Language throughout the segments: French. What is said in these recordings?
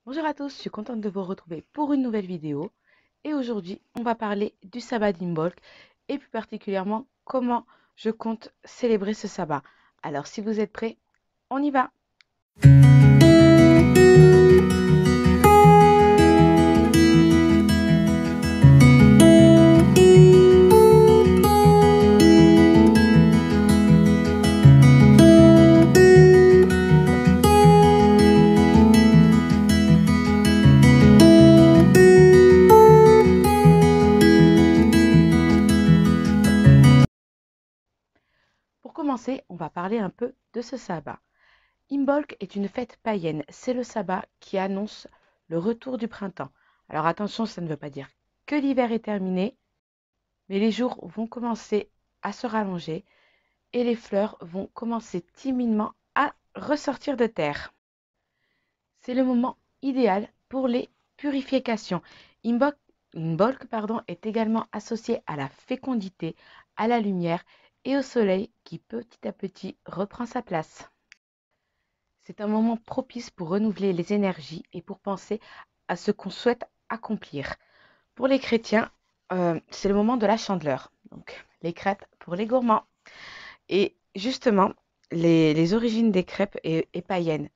Bonjour à tous, je suis contente de vous retrouver pour une nouvelle vidéo. Et aujourd'hui, on va parler du sabbat d'Imbolc et plus particulièrement comment je compte célébrer ce sabbat. Alors si vous êtes prêts, on y va! Pour commencer, on va parler un peu de ce sabbat. Imbolc est une fête païenne, c'est le sabbat qui annonce le retour du printemps. Alors attention, ça ne veut pas dire que l'hiver est terminé, mais les jours vont commencer à se rallonger et les fleurs vont commencer timidement à ressortir de terre. C'est le moment idéal pour les purifications. Imbolc est également associé à la fécondité, à la lumière et au soleil qui petit à petit reprend sa place. C'est un moment propice pour renouveler les énergies et pour penser à ce qu'on souhaite accomplir. Pour les chrétiens, c'est le moment de la chandeleur, donc les crêpes pour les gourmands. Et justement, les origines des crêpes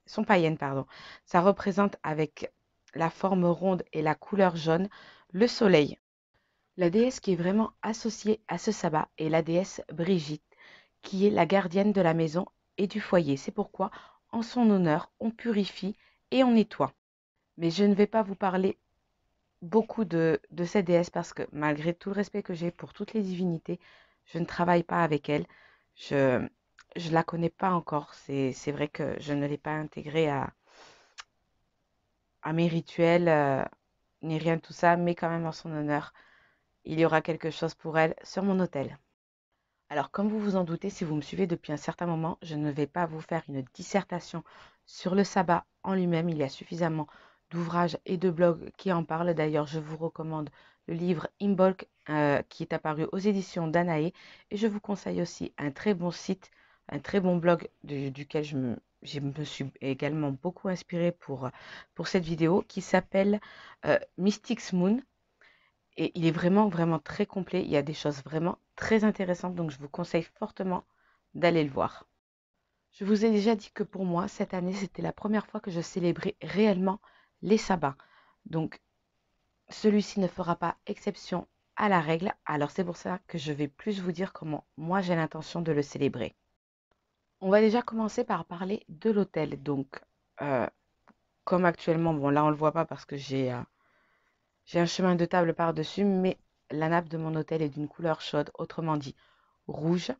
sont païennes, pardon. Ça représente avec la forme ronde et la couleur jaune le soleil. La déesse qui est vraiment associée à ce sabbat est la déesse Brigitte, qui est la gardienne de la maison et du foyer. C'est pourquoi, en son honneur, on purifie et on nettoie. Mais je ne vais pas vous parler beaucoup de cette déesse parce que malgré tout le respect que j'ai pour toutes les divinités, je ne travaille pas avec elle. Je je la connais pas encore. C'est vrai que je ne l'ai pas intégrée à mes rituels, ni rien de tout ça, mais quand même en son honneur, il y aura quelque chose pour elle sur mon autel. Alors, comme vous vous en doutez, si vous me suivez depuis un certain moment, je ne vais pas vous faire une dissertation sur le sabbat en lui-même. Il y a suffisamment d'ouvrages et de blogs qui en parlent. D'ailleurs, je vous recommande le livre Imbolc qui est apparu aux éditions Danaé. Et je vous conseille aussi un très bon site, un très bon blog duquel je me suis également beaucoup inspirée pour cette vidéo qui s'appelle Mystics Moon. Et il est vraiment, vraiment très complet. Il y a des choses vraiment très intéressantes, donc je vous conseille fortement d'aller le voir. Je vous ai déjà dit que pour moi, cette année, c'était la première fois que je célébrais réellement les sabbats. Donc, celui-ci ne fera pas exception à la règle. Alors, c'est pour ça que je vais plus vous dire comment moi j'ai l'intention de le célébrer. On va déjà commencer par parler de l'hôtel. Donc, euh, comme actuellement, bon là on ne le voit pas parce que j'ai un chemin de table par-dessus, mais la nappe de mon hôtel est d'une couleur chaude, autrement dit rouge.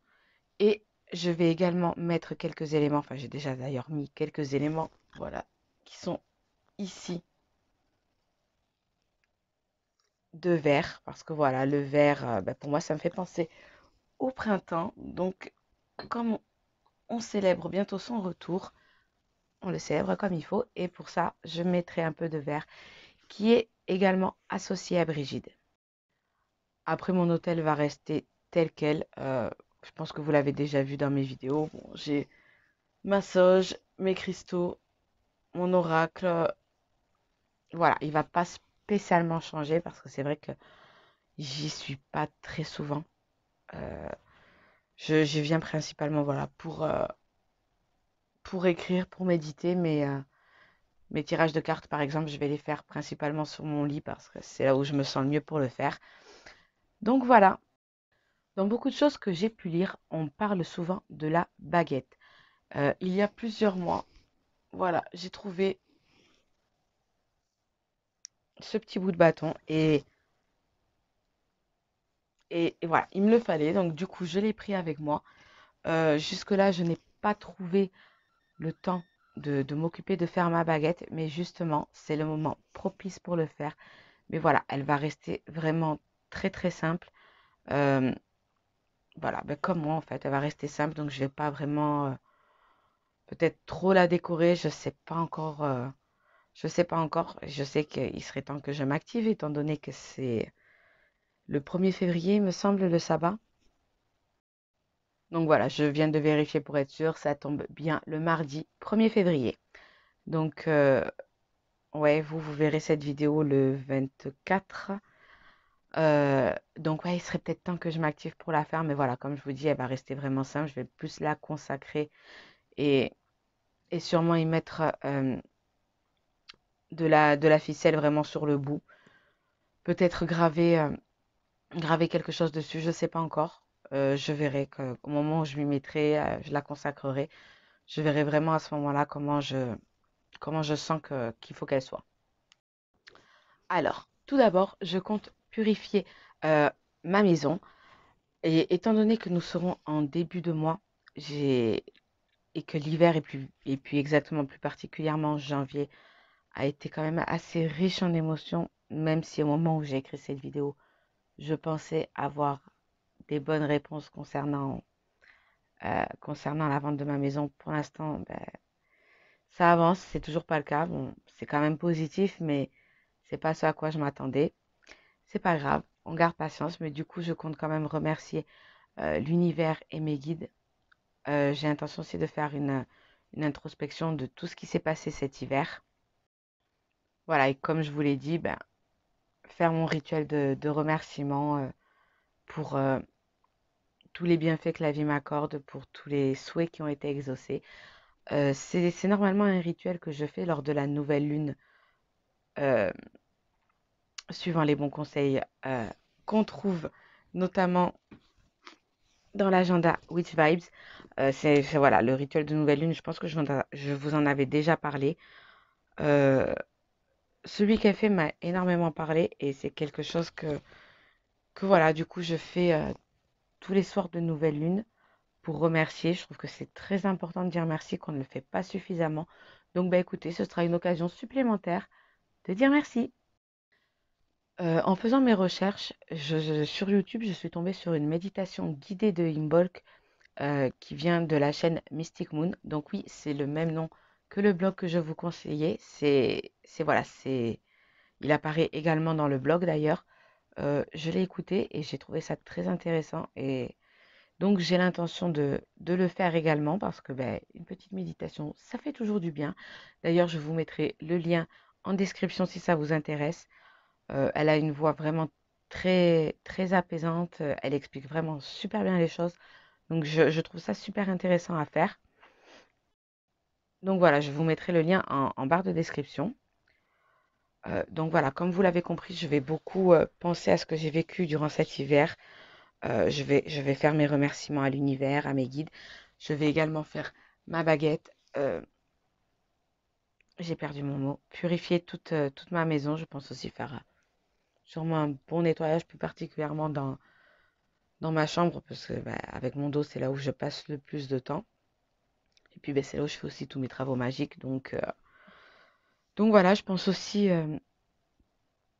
Et je vais également mettre quelques éléments, enfin j'ai déjà d'ailleurs mis quelques éléments, voilà, qui sont ici de vert, parce que voilà, le vert, pour moi, ça me fait penser au printemps. Donc, comme on célèbre bientôt son retour, on le célèbre comme il faut. Et pour ça, je mettrai un peu de vert qui est également associé à Brigitte. Après, mon hôtel va rester tel quel. Je pense que vous l'avez déjà vu dans mes vidéos. Bon, j'ai ma sauge, mes cristaux, mon oracle. Voilà, il va pas spécialement changer parce que c'est vrai que j'y suis pas très souvent. Euh, je viens principalement voilà pour écrire, pour méditer, mais mes tirages de cartes par exemple, je vais les faire principalement sur mon lit parce que c'est là où je me sens le mieux pour le faire. Donc voilà, dans beaucoup de choses que j'ai pu lire, on parle souvent de la baguette. Il y a plusieurs mois, voilà, j'ai trouvé ce petit bout de bâton et voilà, il me le fallait. Donc du coup, je l'ai pris avec moi. Jusque-là, je n'ai pas trouvé le temps de m'occuper de faire ma baguette, mais justement, c'est le moment propice pour le faire. Mais voilà, elle va rester vraiment très très simple. Euh, voilà, comme moi en fait, elle va rester simple, donc je vais pas vraiment peut-être trop la décorer. Je sais pas encore. Je sais pas encore. Je sais qu'il serait temps que je m'active étant donné que c'est le 1er février, il me semble, le sabbat. Donc voilà, je viens de vérifier pour être sûr, ça tombe bien le mardi 1er février. Donc Ouais, vous verrez cette vidéo le 24. Donc ouais, il serait peut-être temps que je m'active pour la faire, mais voilà, comme je vous dis, elle va rester vraiment simple. Je vais plus la consacrer et, et sûrement y mettre de la ficelle vraiment sur le bout. Peut-être graver quelque chose dessus, je ne sais pas encore. Je verrai au moment où je m'y mettrai, je la consacrerai. Je verrai vraiment à ce moment-là comment je sens qu'il faut qu'elle soit. Alors, tout d'abord, je compte purifier euh, ma maison. Et étant donné que nous serons en début de mois, et que l'hiver et puis exactement plus particulièrement janvier a été quand même assez riche en émotions, même si au moment où j'ai écrit cette vidéo, je pensais avoir des bonnes réponses concernant la vente de ma maison. Pour l'instant, ben, ça avance, c'est toujours pas le cas. Bon, c'est quand même positif, mais c'est pas ce à quoi je m'attendais. C'est pas grave, on garde patience, mais du coup, je compte quand même remercier l'univers et mes guides. J'ai l'intention aussi de faire une introspection de tout ce qui s'est passé cet hiver. Voilà, et comme je vous l'ai dit, ben, faire mon rituel de remerciement pour tous les bienfaits que la vie m'accorde, pour tous les souhaits qui ont été exaucés. C'est normalement un rituel que je fais lors de la nouvelle lune, euh, suivant les bons conseils qu'on trouve notamment dans l'agenda Witch Vibes. Voilà, le rituel de nouvelle lune, je pense que je vous en avais déjà parlé. Euh, Celui qu'elle fait m'a énormément parlé et c'est quelque chose que voilà, du coup, je fais tous les soirs de nouvelle lune pour remercier. Je trouve que c'est très important de dire merci, qu'on ne le fait pas suffisamment. Donc, bah écoutez, ce sera une occasion supplémentaire de dire merci. En faisant mes recherches sur YouTube, je suis tombée sur une méditation guidée de Imbolc qui vient de la chaîne Mystic Moon. Donc oui, c'est le même nom que le blog que je vous conseillais. Voilà, il apparaît également dans le blog d'ailleurs. Je l'ai écouté et j'ai trouvé ça très intéressant. Et donc, j'ai l'intention de le faire également parce que ben, une petite méditation, ça fait toujours du bien. D'ailleurs, je vous mettrai le lien en description si ça vous intéresse. Elle a une voix vraiment très, très apaisante. Elle explique vraiment super bien les choses. Donc, je trouve ça super intéressant à faire. Donc, voilà, je vous mettrai le lien en barre de description. Donc, voilà, comme vous l'avez compris, je vais beaucoup penser à ce que j'ai vécu durant cet hiver. Je vais faire mes remerciements à l'univers, à mes guides. Je vais également faire ma baguette. J'ai perdu mon mot. Purifier toute ma maison. Je pense aussi faire sûrement un bon nettoyage, plus particulièrement dans ma chambre, parce que bah, avec mon dos, c'est là où je passe le plus de temps. Et puis bah, c'est là où je fais aussi tous mes travaux magiques. Donc voilà, je pense aussi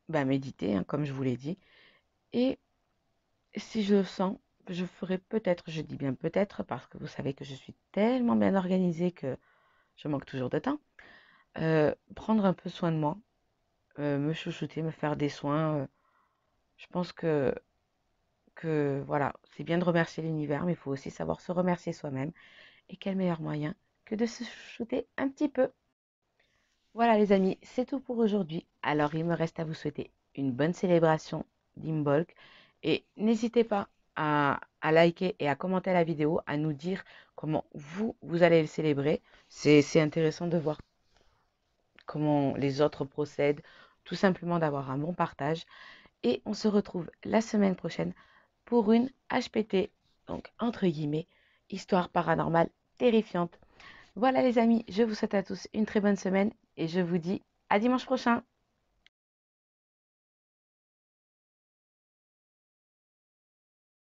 bah, méditer, hein, comme je vous l'ai dit. Et si je le sens, je ferai peut-être, je dis bien peut-être, parce que vous savez que je suis tellement bien organisée que je manque toujours de temps. Prendre un peu soin de moi, me chouchouter, me faire des soins. Je pense que voilà, c'est bien de remercier l'univers, mais il faut aussi savoir se remercier soi-même. Et quel meilleur moyen que de se chouchouter un petit peu. Voilà les amis, c'est tout pour aujourd'hui. Alors il me reste à vous souhaiter une bonne célébration d'Imbolc. Et n'hésitez pas à liker et à commenter la vidéo, à nous dire comment vous allez le célébrer. C'est intéressant de voir comment les autres procèdent, tout simplement d'avoir un bon partage. Et on se retrouve la semaine prochaine pour une HPT, donc entre guillemets, histoire paranormale terrifiante. Voilà les amis, je vous souhaite à tous une très bonne semaine et je vous dis à dimanche prochain.